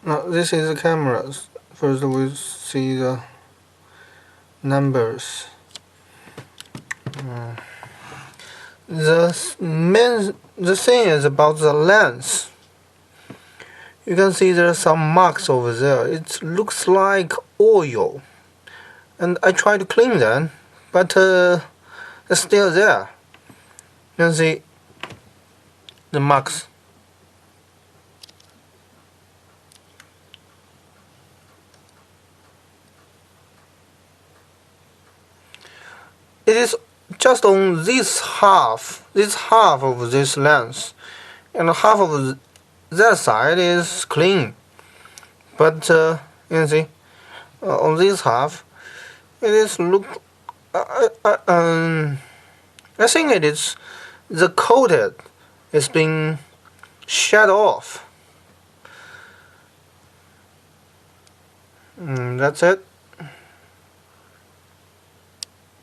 Now this is the cameras. First we see the numbers. The thing is about the lens. You can see there are some marks over there. It looks like oil, and I try to clean them, but it's still there. You can see the marks. It is just on this half of this lens, and half of that side is clean. But you can see on this half, it is look. I think it is the coated is being shed off. That's it.